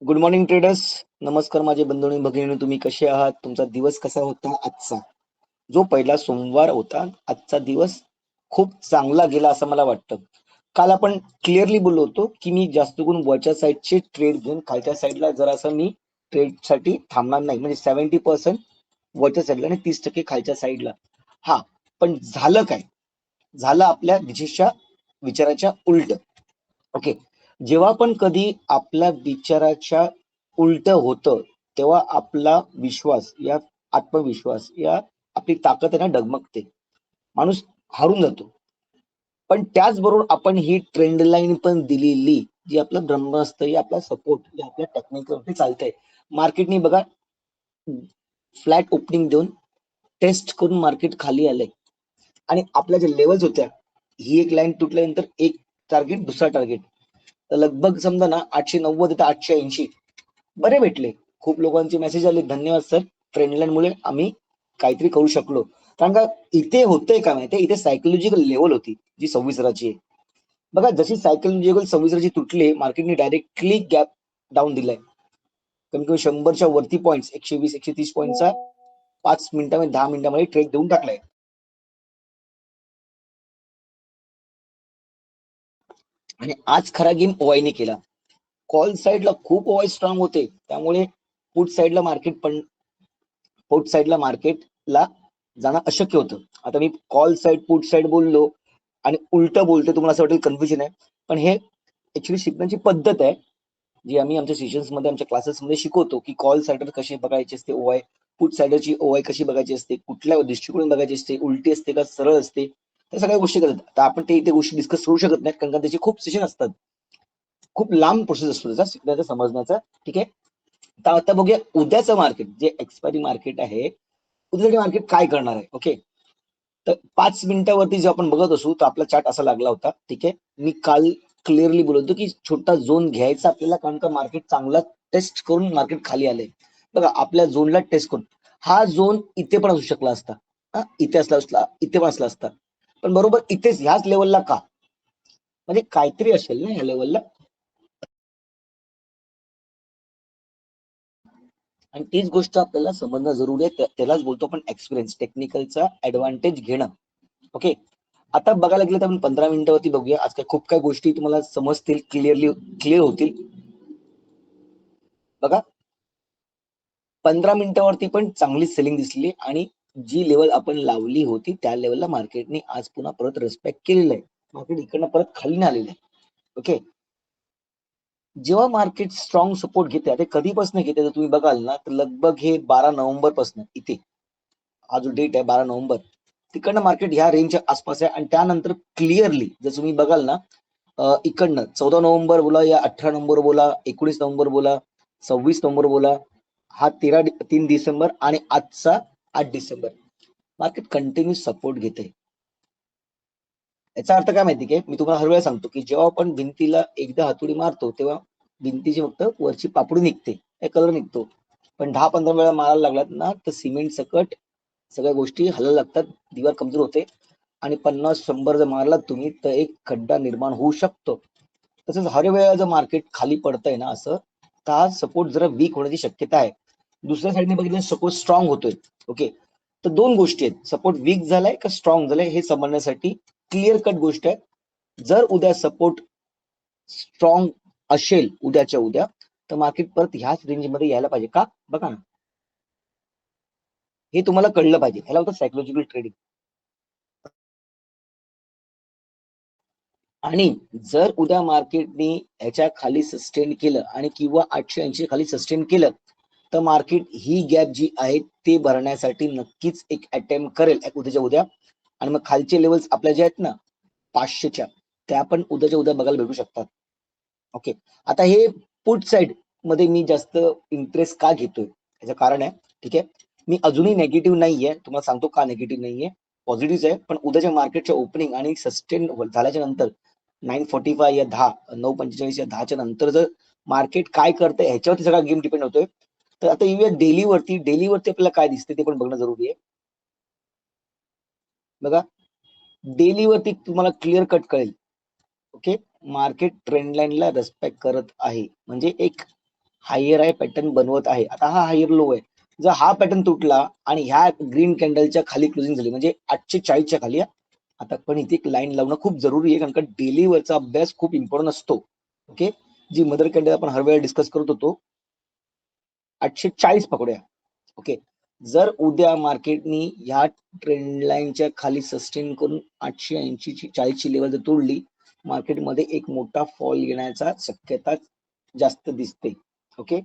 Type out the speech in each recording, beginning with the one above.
Good morning traders. नमस्कार माझे बंधू आणि भगिनी, तुम्ही कसे आहात? तुमचा दिवस कसा होता आजचा? जो पहिला सोमवार होता, आजचा दिवस खूप चांगला गेला असं मला वाटतं. काल आपण क्लिअरली बोललो होतो की मी जास्त करून वरच्या साईडचे ट्रेड घेऊन खालच्या साईडला जरासं मी ट्रेडसाठी थांबणार नाही, म्हणजे 70% वरच्या साईडला आणि 30% खालच्या साईडला. हा, पण झालं काय? झालं आपल्या दिशेच्या विचाराच्या उलट. ओके, जेव्हा पण कधी आपल्या विचाराच्या उलट होतं तेव्हा आपला विश्वास या आत्मविश्वास या आपली ताकद आहे ना डगमगते, माणूस हारून जातो. पण त्याचबरोबर आपण ही ट्रेंड लाईन पण दिलेली, जी आपलं ब्रह्मास्त्र या आपला सपोर्ट या आपल्या टेक्निकवरती चालतंय. मार्केटने बघा फ्लॅट ओपनिंग देऊन टेस्ट करून मार्केट खाली आलंय आणि आपल्या ज्या लेवल्स होत्या, ही एक लाईन तुटल्यानंतर एक टार्गेट दुसरा टार्गेट, तर लगभग समजा ना 890 ते 880 बरे भेटले. खूप लोकांचे मेसेज आले, धन्यवाद सर, ट्रेंडलाईन मुळे आम्ही काहीतरी करू शकलो. कारण का इथे होतंय का माहितीये, इथे सायकोलॉजिकल लेवल होती जी 26,000ची आहे. बघा, जशी सायकोलॉजिकल 26,000ची तुटली, मार्केटने डायरेक्टली गॅप डाऊन दिलाय. कमी कमी 100च्या वरती पॉईंट्स, 120 130 पॉईंटचा 5 मिनिटामध्ये 10 मिनिटामध्ये ट्रेड देऊन टाकलाय. आणि आज खरा गेम ओवायने केला. कॉल साईडला खूप ओवाय स्ट्रॉंग होते, त्यामुळे पुट साईडला मार्केट पण पुट साईडला मार्केटला जाणं अशक्य होतं. आता मी कॉल साईड पुट साईड बोललो आणि उलट बोलतो, तुम्हाला असं वाटेल कन्फ्युजन आहे, पण हे ऍक्च्युली शिकण्याची पद्धत आहे जी आम्ही आमच्या सेशन्स मध्ये आमच्या क्लासेस मध्ये शिकवतो की कॉल सायडर कसे बघायचे असते ओआय, पुट सायडरची ओआय कशी बघायची असते, कुठल्या दृष्टिकोन बघायची असते, उलटी असते का सरळ असते, त्या सगळ्या गोष्टी करतात. तर आपण ते इथे गोष्टी डिस्कस करू शकत नाहीत, कारण त्याचे खूप सेशन असतात, खूप लांब प्रोसेस असतो त्याचा शिकण्याचा समजण्याचा. ठीक आहे, तर आता बघूया उद्याचं मार्केट जे एक्सपायरी मार्केट आहे, उद्यासाठी मार्केट काय करणार आहे. ओके, तर 5 मिनिटावरती जे आपण बघत असू तर आपला चार्ट असा लागला होता. ठीक आहे, मी काल क्लिअरली बोलतो की छोटा झोन घ्यायचा आपल्याला, कारण का मार्केट चांगला टेस्ट करून मार्केट खाली आले. बघा, आपल्या झोनला टेस्ट करून हा झोन इथे पण असू शकला असता, इथे असला इथे पण असला असता, पण बरोबर इथेच ह्याच लेवलला का? म्हणजे काहीतरी असेल ना ह्या लेवलला. आणि तीच गोष्ट आपल्याला समजणं जरुरी आहे. त्यालाच बोलतो आपण एक्सपिरियन्स, टेक्निकलचा ऍडव्हान्टेज घेणं. ओके, आता बघायला गेलं तर आपण 15 मिनिटावरती बघूया. आज काय खूप काही गोष्टी तुम्हाला समजतील, क्लिअर होतील. बघा, 15 मिनिटावरती पण चांगली सेलिंग दिसली आणि जी लेवल आपण लावली होती त्या लेवलला मार्केटने आज पुन्हा परत रिस्पेक्ट केलेलं आहे. मार्केट इकडनं परत खाली आलेलं आहे. ओके, जेव्हा मार्केट स्ट्रॉंग सपोर्ट घेते, आता कधीपासून घेते तर तुम्ही बघाल ना, तर लगभग हे 12 नोव्हेंबर पासून इथे हा जो डेट आहे 12 नोव्हेंबर, तिकडनं मार्केट ह्या रेंजच्या आसपास आहे. आणि त्यानंतर क्लिअरली जर तुम्ही बघाल ना, इकडनं 14 नोव्हेंबर बोला या 18 नोव्हेंबर बोला, 19 नोव्हेंबर बोला, 26 नोव्हेंबर बोला, हा 3 डिसेंबर आणि आजचा 8 डिसेंबर, मार्केट कंटिन्यू सपोर्ट घेते. याचा अर्थ काय माहिती की, मी तुम्हाला हर वेळा सांगतो की जेव्हा आपण भिंतीला एकदा हातोडी मारतो तेव्हा भिंतीची फक्त वरची पापडी निघते, कलर निघतो. पण 10-15 वेळा मारायला लागलात ना, तर सिमेंट सकट सगळ्या गोष्टी हलायला लागतात, दिवार कमजोर होते आणि 50-100 जर मारलात तुम्ही तर एक खड्डा निर्माण होऊ शकतो. तसंच हर वेळा जर मार्केट खाली पडतंय ना असं, तर हा सपोर्ट जरा वीक होण्याची शक्यता आहे. दुसऱ्या साईडने बघितलं सपोर्ट स्ट्रॉंग होतोय. ओके, तर दोन गोष्टी आहेत, सपोर्ट वीक झालाय का स्ट्रॉंग झालाय हे समजण्यासाठी क्लिअर कट गोष्ट आहे. जर उद्या सपोर्ट स्ट्रॉंग असेल उद्याच्या उद्या, तर मार्केट परत ह्याच रेंजमध्ये यायला पाहिजे का? बघा ना, हे तुम्हाला कळलं पाहिजे. ह्याला होतं सायकोलॉजिकल ट्रेडिंग. आणि जर उद्या मार्केटने ह्याच्या खाली सस्टेन केलं आणि किंवा 880 खाली सस्टेन केलं, तर मार्केट ही गॅप जी आहे ते भरण्यासाठी नक्कीच एक अटेम्प्ट करेल उद्याच्या उद्या. आणि मग खालचे लेवल्स आपल्या जे आहेत ना 500च्या, त्या पण उद्याच्या उद्या बघायला भेटू शकतात. ओके, आता हे पुट साइड मध्ये मी जास्त इंटरेस्ट का घेतोय याचं कारण आहे. ठीक आहे, मी अजूनही नेगेटिव्ह नाहीये, तुम्हाला सांगतो का नेगेटिव्ह नाहीये, पॉझिटिव्ह आहे. पण उद्याच्या मार्केटच्या ओपनिंग आणि सस्टेन झाल्याच्या नंतर 945 या 9:45 या 10च्या नंतर जर मार्केट काय करतंय ह्याच्यावरती सगळा गेम डिपेंड होतोय. तर आता येऊया डेलीवरती आपल्याला काय दिसते ते पण बघणं जरुरी आहे. बघा, डेलीवरती तुम्हाला क्लिअर कट कळेल. ओके, मार्केट ट्रेंड लाईनला रिस्पेक्ट करत आहे, म्हणजे एक हायर हाय पॅटर्न बनवत आहे. आता हा हायर लो आहे. जर हा पॅटर्न तुटला आणि ह्या ग्रीन कॅन्डलच्या खाली क्लोजिंग झाली म्हणजे 840च्या खाली, आता पण इथे एक लाईन लावणं खूप जरुरी आहे, कारण का डेली वरचा अभ्यास खूप इम्पॉर्टंट असतो. ओके, जी मदर कॅन्डल आपण हर वेळेला डिस्कस करत होतो 840 पकडूया. ओके, जर उद्या मार्केटनी ह्या ट्रेंड लाईनच्या खाली सस्टेन करून 880-40ची लेवल जर तोडली, मार्केटमध्ये एक मोठा फॉल येण्याचा शक्यता जास्त दिसते. ओके,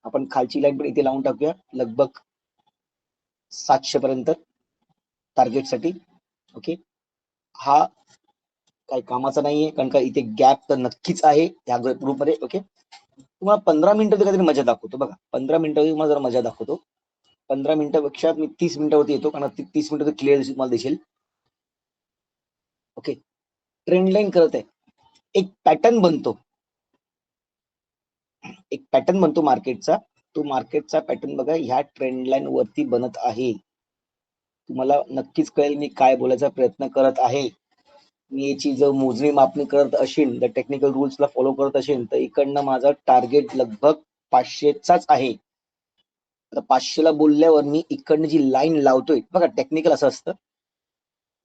आपण खालची लाईन पण इथे लावून टाकूया लगभग 700 पर्यंत टार्गेटसाठी. ओके, हा काही कामाचा नाहीये, कारण का इथे गॅप तर नक्कीच आहे या ग्रुपमध्ये. ओके, तुम्हाला 15 मिनिटं काहीतरी मजा दाखवतो बघा. 15 मिनिटं तुम्हाला जरा मजा दाखवतो. 15 मिनिटापेक्षा मी 30 मिनिटावरती येतो, कारण 30 मिनिटं क्लिअर तुम्हाला दिसेल. ओके, ट्रेंड लाईन करत आहे, एक पॅटर्न बनतो, एक पॅटर्न बनतो मार्केटचा. तो मार्केटचा पॅटर्न बघा ह्या ट्रेंड लाईन वरती बनत आहे. तुम्हाला नक्कीच कळेल मी काय बोलायचा प्रयत्न करत आहे. मी याची जर मोजणी मापणी करत असेल, तर टेक्निकल रूल्सला फॉलो करत असेल, तर इकडनं माझं टार्गेट लगभग 500चाच आहे. आता 500ला बोलल्यावर मी इकडनं जी लाईन लावतोय बघा, टेक्निकल असं असतं,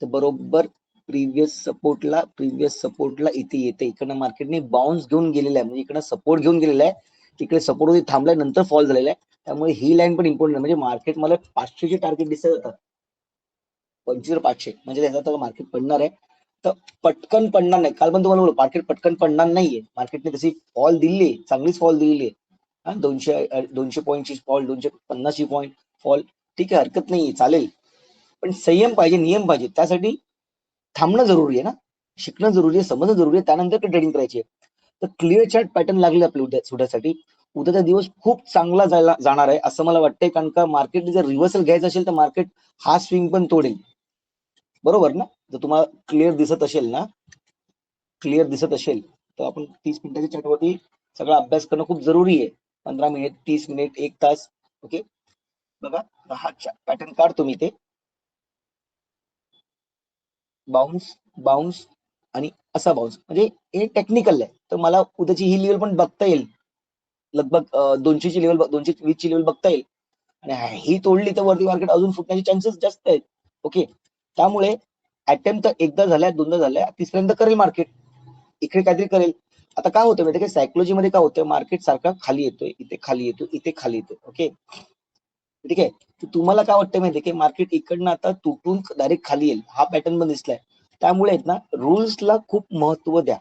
तर बरोबर प्रिव्हियस सपोर्टला इथे येते. इकडनं मार्केटने बाउन्स घेऊन गेलेला आहे, म्हणजे इकडनं सपोर्ट घेऊन गेलेला आहे, तिकडे सपोर्ट होती थांबलाय, नंतर फॉल झालेला आहे. त्यामुळे ही लाईन पण इम्पॉर्टंट आहे. म्हणजे मार्केट मला 500चे टार्गेट दिसत जातात, 25,500 म्हणजे त्याचा मार्केट पडणार आहे. तर पटकन पडणार नाही. काल पण तुम्हाला बोललो मार्केट पटकन पडणार नाहीये. मार्केटने तशी फॉल दिली, चांगलीच फॉल दिलेली आहे. 200 पॉईंटची फॉल, 250ची पॉईंट फॉल, ठीक आहे, हरकत नाहीये, चालेल. पण संयम पाहिजे, नियम पाहिजे. त्यासाठी थांबणं जरुरी आहे ना, शिकणं जरुरी आहे, समजणं जरुरी आहे, त्यानंतर ट्रेडिंग करायची आहे. तर क्लिअर चार्ट पॅटर्न लागले आपल्या उद्यासाठी. उद्याचा दिवस खूप चांगला जाणार आहे असं मला वाटतंय, कारण का मार्केटने जर रिव्हर्सल घ्यायचं असेल तर मार्केट हा स्विंग पण तोडेल. बरोबर ना? जर तुम्हाला क्लिअर दिसत असेल तर आपण 30 मिनिटाच्या चार्टवरती सगळा अभ्यास करणं खूप जरुरी आहे. 15 मिनिट, 30 मिनिट, 1 तास. ओके, बघा हा पॅटर्न काढतो मी, ते बाउन्स आणि असा बाउन्स, म्हणजे हे टेक्निकल आहे. तर मला उद्याची ही लेवल पण बघता येईल, लगभग 200ची लेवल, 220ची लेवल बघता येईल. आणि ही तोडली तर वरती मार्केट अजून फुटण्याचे चान्सेस जास्त आहेत. ओके, त्यामुळे अटेम्प्ट तर एकदा झाल्या, दोनदा झाल्या, तिसऱ्यांदा करेल मार्केट, इकडे काहीतरी करेल. आता काय होतं माहिती, सायकोलॉजी मध्ये काय होतं, मार्केट सारखा खाली येतोय, इथे खाली येतो, इथे खाली येतो. ओके, ठीक आहे. तर तुम्हाला काय वाटतं माहितीये की मार्केट इकडनं आता तुटून डायरेक्ट खाली येईल, हा पॅटर्न पण दिसलाय. त्यामुळे ना रूल्सला खूप महत्व द्या.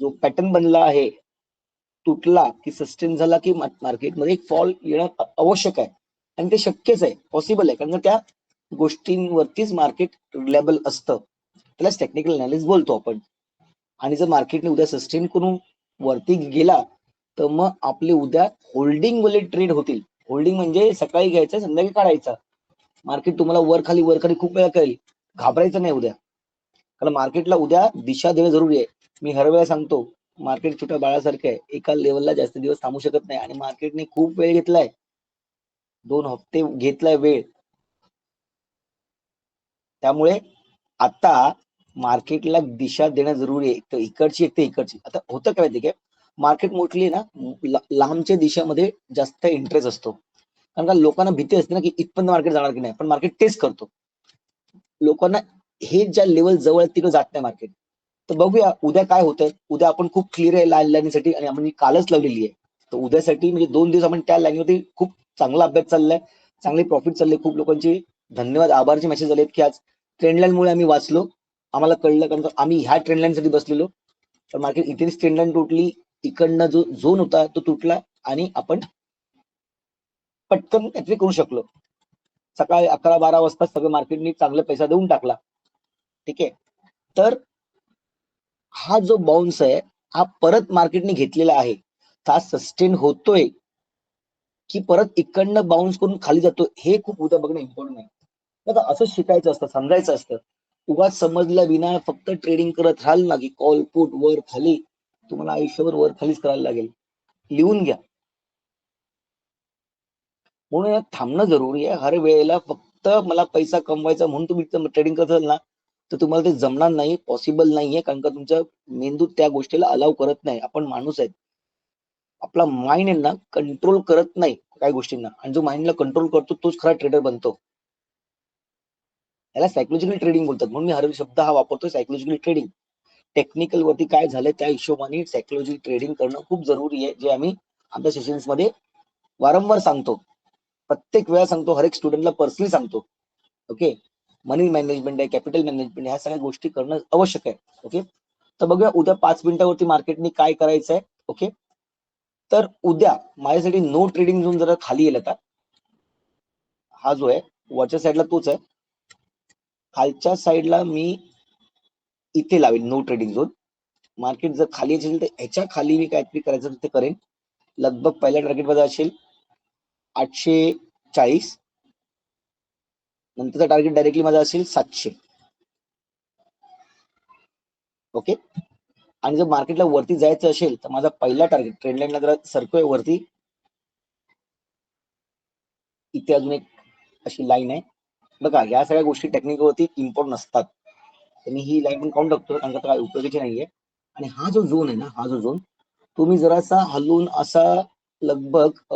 जो पॅटर्न बनला आहे, तुटला की सस्टेन झाला की मार्केटमध्ये एक फॉल येणं आवश्यक आहे, आणि ते शक्यच आहे, पॉसिबल आहे, कारण त्या गोष्टींवरतीच मार्केट रिलायबल असतं. त्यालाच टेक्निकल अनालिसिस बोलतो आपण. आणि जर मार्केटने उद्या सस्टेन करून वरती गेला तर मग आपले उद्या होल्डिंग वाले ट्रेड होतील. होल्डिंग म्हणजे सकाळी घ्यायचं, संध्याकाळी काढायचा. मार्केट तुम्हाला वर खाली खूप वेळा करेल, घाबरायचं नाही उद्या, कारण मार्केटला उद्या दिशा देणं जरुरी आहे. मी हर वेळा सांगतो, मार्केट छोट्या बाळासारखं आहे, एका लेवलला जास्त दिवस थांबू शकत नाही, आणि मार्केटने खूप वेळ घेतलाय, 2 हफ्ते घेतलाय वेळ. त्यामुळे आता मार्केटला दिशा देणं जरुरी आहे, एक तर इकडची, एक तर इकडची. आता होतं काय माहिती, मार्केट मोठली ना, लांबच्या दिशामध्ये जास्त इंटरेस्ट असतो, कारण का लोकांना भीती असते ना की इथपर्यंत मार्केट जाणार की नाही, पण मार्केट टेस्ट करतो. लोकांना हे ज्या लेवल जवळ तिकडे जात नाही मार्केट. तर बघूया उद्या काय होतंय. उद्या आपण खूप क्लिअर आहे लाईनसाठी, आणि आपण कालच लावलेली आहे. तर उद्यासाठी म्हणजे 2 दिवस आपण त्या लाईनवरती खूप चांगला अभ्यास चाललाय, चांगले प्रॉफिट चालले. खूप लोकांचे धन्यवाद, आभारचे मेसेज आलेत की आज ट्रेंड लाईन मुळे आम्ही वाचलो, आम्हाला कळलं, कारण आम्ही ह्या ट्रेंड लाईन साठी बसलेलो. तर मार्केट इथेच ट्रेंड लाईन तुटली, इकडनं जो झोन होता तो तुटला, आणि आपण पटकन काहीतरी करू शकलो. सकाळी 11-12 वाजता सगळं मार्केटने चांगला पैसा देऊन टाकला. ठीक आहे, तर हा जो बाउन्स आहे, हा परत मार्केटने घेतलेला आहे, हा सस्टेन होतोय की परत इकडनं बाउन्स करून खाली जातो, हे खूप उद्या बघणं इम्पॉर्टंट आहे. आता असं शिकायचं असतं, समजायचं असतं. उगाच समजल्या विना फक्त ट्रेडिंग करत राहाल ना की कॉल पुट वर खाली, तुम्हाला आयुष्यभर वर खालीच करायला लागेल. लिहून घ्या. म्हणून यात थांबणं जरुरी आहे. हर वेळेला फक्त मला पैसा कमवायचा म्हणून तुम्ही ट्रेडिंग करत असाल ना, तर तुम्हाला ते जमणार नाही, पॉसिबल नाहीये, कारण का तुमचा मेंदू त्या गोष्टीला अलाव करत नाही. आपण माणूस आहेत, आपला माइंड आहे ना कंट्रोल करत नाही काही गोष्टींना, आणि जो माइंडला कंट्रोल करतो तोच खरा ट्रेडर बनतो. याला सायकोलॉजिकल ट्रेडिंग बोलतात. म्हणून मी हर शब्द हा वापरतोय, सायकोलॉजिकल ट्रेडिंग. टेक्निकल वरती काय झालंय त्या हिशोबाने सायकोलॉजी ट्रेडिंग करणं खूप जरुरी आहे, जे आम्ही आमच्या सेशन्स मध्ये वारंवार सांगतो. प्रत्येक वेळा सांगतो, हर एक स्टुडंटला पर्सनली सांगतो. ओके, मनी मॅनेजमेंट आहे, कॅपिटल मॅनेजमेंट, ह्या सगळ्या गोष्टी करणं आवश्यक आहे. ओके, तर बघूया उद्या 5 मिनिटावरती मार्केटने काय करायचं आहे. ओके, तर उद्या माझ्यासाठी नो ट्रेडिंग झोन जरा खाली येईल. आता हा जो आहे वरच्या साईडला तोच आहे, खालच्या साईडला मी इथे लावेल नो ट्रेडिंग झोन. मार्केट जर खाली असेल तर ह्याच्या खाली मी काहीतरी करायचं ते करेन. लगभग पहिल्या टार्गेट मध्ये असेल 840, नंतरचा टार्गेट डायरेक्टली माझा असेल 700. ओके, आणि जर मार्केटला वरती जायचं असेल तर माझा पहिला टार्गेट ट्रेंड लाईनला जरा सरकोय वरती, इथे अजून एक अशी लाईन आहे बघा. या सगळ्या गोष्टी टेक्निकवरती इम्पॉर्टंट नसतात, तर मी ही लाईन पण काउंट टाकतो कारण का काय उपयोगाची नाहीये. आणि हा जो झोन आहे ना, हा जो झोन तुम्ही जरासा हलवून असा लगभग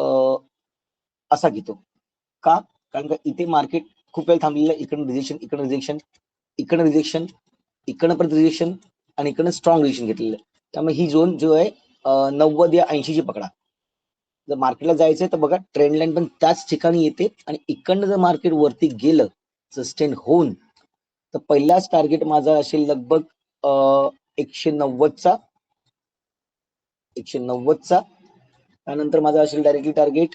असा घेतो का, कारण का इथे मार्केट खूप वेळ थांबलेलं आहे. इकडनं रिजेक्शन, इकडनं रिजेक्शन, इकडनं रिजेक्शन, इकडनं परत रिजेक्शन, आणि इकडनं स्ट्रॉंग रिजेक्शन घेतलेलं आहे. त्यामुळे ही झोन जो आहे 90 या 80 ची पकडा. जर मार्केटला जायचंय तर बघा ट्रेंड लाईन पण त्याच ठिकाणी येते, आणि इकडनं जर मार्केट वरती गेलं सस्टेन होऊन, तर पहिलाच टार्गेट माझा असेल लगभग 190चा, 190चा. त्यानंतर माझा असेल डायरेक्टली टार्गेट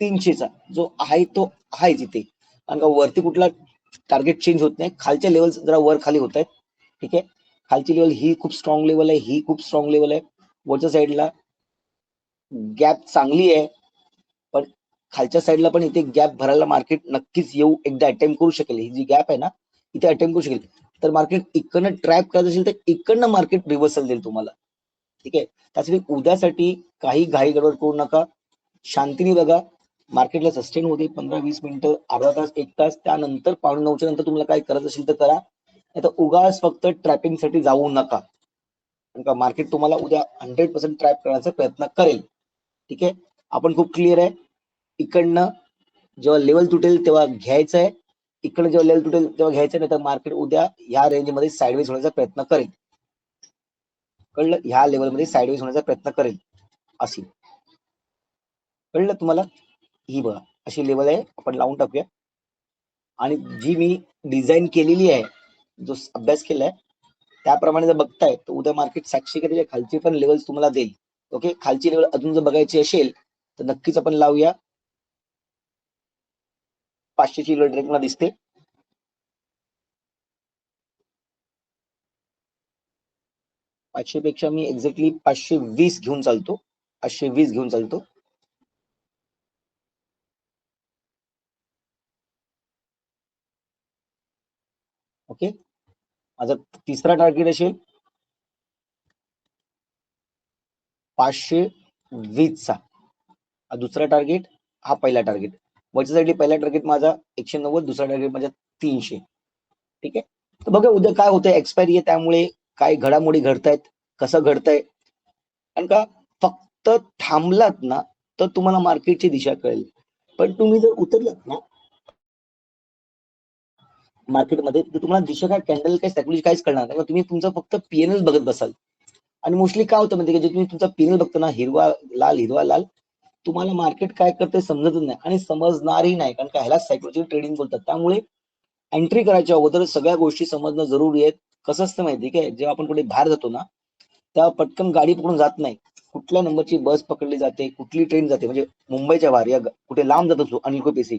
300चा, जो आहे तो आहे तिथे, कारण का वरती कुठला टार्गेट चेंज होत नाही. खालच्या लेवल जरा वर खाली होत आहेत. ठीक आहे, खालची लेवल ही खूप स्ट्रॉंग लेवल आहे, ही खूप स्ट्रॉंग लेवल आहे. वरच्या साईडला गॅप चांगली आहे, पण खालच्या साईडला पण इथे गॅप भरायला मार्केट नक्कीच येऊ एकदा अटेम्प्ट करू शकेल. ही जी गॅप आहे ना इथे अटेम्प्ट करू शकेल. तर मार्केट इकडनं ट्रॅप करत असेल तर इकडनं मार्केट रिव्हर्सल देईल तुम्हाला. ठीक आहे, त्यासाठी उद्यासाठी काही घाई गडबड करू नका, शांतीने बघा. मार्केटला सस्टेन होते 15-20 मिनिटं, अर्धा तास, 1 तास, त्यानंतर 8:45च्या नंतर तुम्हाला काय करायचं असेल तर करा, नाही तर उगाच फक्त ट्रॅपिंग साठी जाऊ नका, कारण का मार्केट तुम्हाला उद्या 100% ट्रॅप करण्याचा प्रयत्न करेल. ठीक आहे, आपण खूप क्लिअर आहे. इकडनं जेव्हा लेवल तुटेल तेव्हा घ्यायचं आहे, इकडनं जेव्हा लेवल तुटेल तेव्हा घ्यायचं, नाही तर मार्केट उद्या ह्या रेंजमध्ये साईडवेज होण्याचा प्रयत्न करेल. कळलं, ह्या लेवलमध्ये साईडवेज होण्याचा प्रयत्न करेल अशी. कळलं तुम्हाला, ही बघा अशी लेवल आहे, आपण लावून टाकूया. आणि जी मी डिझाईन केलेली आहे, जो अभ्यास केलाय त्याप्रमाणे जर बघताय तर उद्या मार्केट 700 च्या खालची पण लेवल तुम्हाला देईल. ओके, खालची लेवल अजून जर बघायची असेल तर नक्कीच आपण लावूया. 500 ची लेवल डायरेक्ट मला दिसते. 500 पेक्षा मी एक्झॅक्टली 520 घेऊन चालतो, 520 घेऊन चालतो. ओके, माझा तिसरा टार्गेट असेल 520 चा, हा दुसरा टार्गेट, हा पहिला टार्गेट. वरच्या साईडला पहिला टार्गेट माझा 190, दुसरा टार्गेट माझा 300. ठीक आहे, तर बघा उद्या काय होतंय. एक्सपायरी आहे त्यामुळे काय घडामोडी घडतायत, कसं घडतंय, कारण का फक्त थांबलात ना तर तुम्हाला मार्केटची दिशा कळेल. पण तुम्ही जर उतरलात ना मार्केटमध्ये तर तुम्हाला दिशा काय, कॅन्डल काय, सायकोलॉजी काहीच कळणार नाही. तुम्ही तुमचं फक्त पीएनएल बघत बसाल. आणि मोस्टली काय होतं म्हणजे, जे तुम्ही तुमचा पीएनएल बघतो ना, हिरवा लाल हिरवा लाल, तुम्हाला मार्केट काय करते समजतच नाही आणि समजणारही नाही, कारण का ह्याला सायकोलॉजी ट्रेडिंग बोलतात. त्यामुळे एंट्री करायच्या अगोदर सगळ्या गोष्टी समजणं जरुरी आहे. कसं असतं माहिती काय, जेव्हा आपण कुठे बाहेर जातो ना तेव्हा पटकन गाडी पकडून जात नाही. कुठल्या नंबरची बस पकडली जाते, कुठली ट्रेन जाते, म्हणजे मुंबईच्या बाहेर या कुठे लांब जात असो आणि पैसे,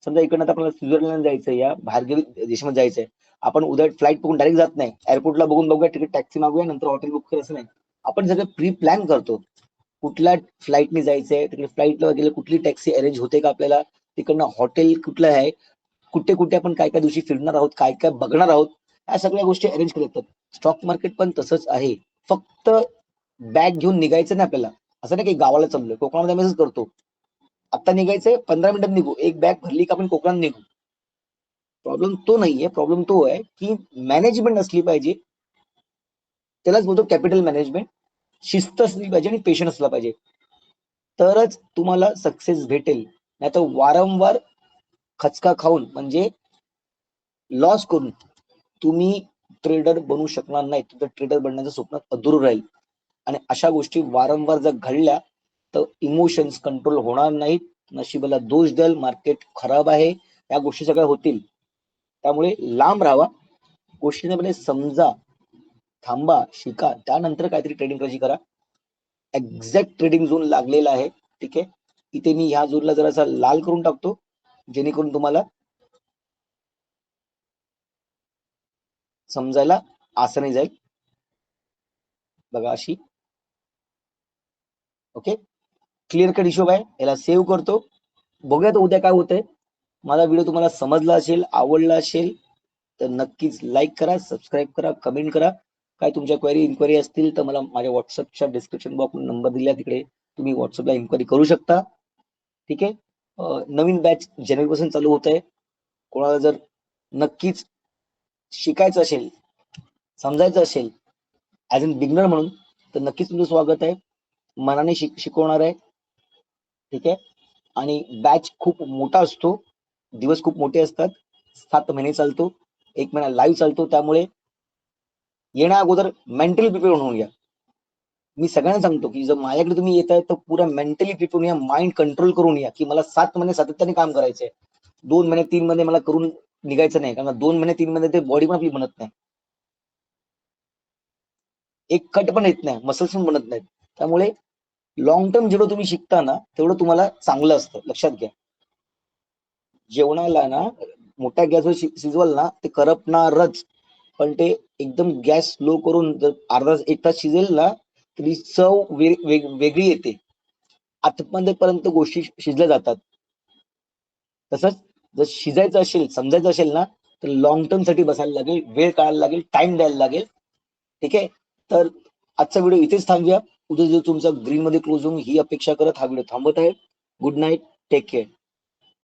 समजा इकडनं आपल्याला स्वित्झर्लंड जायचंय या बाहेरगावी देशामध्ये जायचंय, आपण उद्या फ्लाईट पकडून डायरेक्ट जात नाही. एअरपोर्टला बघून बघूया, तिकीट टॅक्सी मागूया, नंतर हॉटेल बुक करायचं नाही. आपण सगळं प्री प्लॅन करतो. कुठल्या फ्लाईटने जायचंय, तिकडे फ्लाईटला गेलं कुठली टॅक्सी अरेंज होते का आपल्याला, तिकडनं हॉटेल कुठलं आहे, कुठे कुठे आपण काय काय दिवशी फिरणार आहोत, काय काय बघणार आहोत, या सगळ्या गोष्टी अरेंज करतात. स्टॉक मार्केट पण तसंच आहे. फक्त बॅग घेऊन निघायचं नाही आपल्याला. असं नाही की गावाला चाललोय, कोकणामध्ये आम्ही करतो, आता निघायचंय 15 मिनिटात निघू, एक बॅग भरली का आपण कोकणात निघू. प्रॉब्लेम तो नाहीये, प्रॉब्लेम तो आहे की मॅनेजमेंट असली पाहिजे. त्यालाच बोलतो कॅपिटल मॅनेजमेंट. शिस्त असली पाहिजे आणि पेशन्स असला पाहिजे, तरच तुम्हाला सक्सेस भेटेल. नाही तर वारंवार खचका खाऊन म्हणजे लॉस करून तुम्ही ट्रेडर बनू शकणार नाही. तुमचं ट्रेडर बनण्याचं स्वप्न अधुरं राहील. आणि अशा गोष्टी वारंवार जर घडल्या तर इमोशन्स कंट्रोल होणार नाहीत. नशिबाला दोष द्याल, मार्केट खराब आहे, या गोष्टी सगळ्या होतील. त्यामुळे लांब राहावा, गोष्टीने पहिले समजा, थांबा, शिका, त्यानंतर काहीतरी ट्रेडिंग करायची करा. एक्झॅक्ट ट्रेडिंग झोन लागलेला आहे. ठीक आहे, इथे मी ह्या झोनला जरासा लाल करून टाकतो, जेणेकरून तुम्हाला समजायला आसानी जाईल. बघा अशी. ओके, क्लिअर कट हिशोब आहे. याला सेव्ह करतो. बघूयात उद्या काय होतंय. माझा व्हिडिओ तुम्हाला समजला असेल, आवडला असेल तर नक्कीच लाईक करा, सबस्क्राईब करा, कमेंट करा. काय तुमच्या क्वेरी इन्क्वायरी असतील तर मला माझ्या व्हॉट्सअपच्या डिस्क्रिप्शन बॉक्स नंबर दिला, तिकडे तुम्ही व्हॉट्सअपला इन्क्वायरी करू शकता. ठीक आहे. नवीन बॅच जानेवारीपासून चालू होत आहे. कोणाला जर नक्कीच शिकायचं असेल, समजायचं असेल ऍज अन बिगनर म्हणून, तर नक्कीच तुमचं स्वागत आहे. मनाने शिकवणार आहे. ठीक आहे. आणि बॅच खूप मोठा असतो, दिवस खूप मोठे असतात, 7 महिने चालतो, 1 महिना लाईव्ह चालतो. त्यामुळे येण्या अगोदर मेंटली प्रिपेअर होऊन घ्या. मी सगळ्यांना सांगतो की जर माझ्याकडे तुम्ही येत आहे तर पुरा मेंटली प्रिपेअर या, माइंड कंट्रोल करून या, की मला 7 महिने सातत्याने काम करायचंय. 2 महिने 3 महिने मला करून निघायचं नाही, कारण 2 महिने 3 महिने ते बॉडी पण आपली बनत नाही, एक कट पण येत नाही, मसल्स पण बनत नाहीत. त्यामुळे लॉंग टर्म जेवढं तुम्ही शिकता ना तेवढं तुम्हाला चांगलं असतं. लक्षात घ्या. जेवणाला ना मोठ्या गॅसवर शिजवाल ना ते करपणारच, पण ते एकदम गॅस स्लो करून जर अर्धा 1 तास शिजेल ना तरी चव वेगळी येते. आतमध्ये पर्यंत गोष्टी शिजल्या जातात. तसंच जर शिजायचं असेल, समजायचं असेल ना तर लॉंग टर्म साठी बसायला लागेल, वेळ काढायला लागेल, टाइम द्यायला लागेल. ठीक आहे. तर आजचा व्हिडिओ इथेच थांबूया. उद्या जो तुमचा ग्रीन मध्ये क्लोज होऊन ही अपेक्षा करत हा व्हिडिओ थांबत आहे. Good night, take care.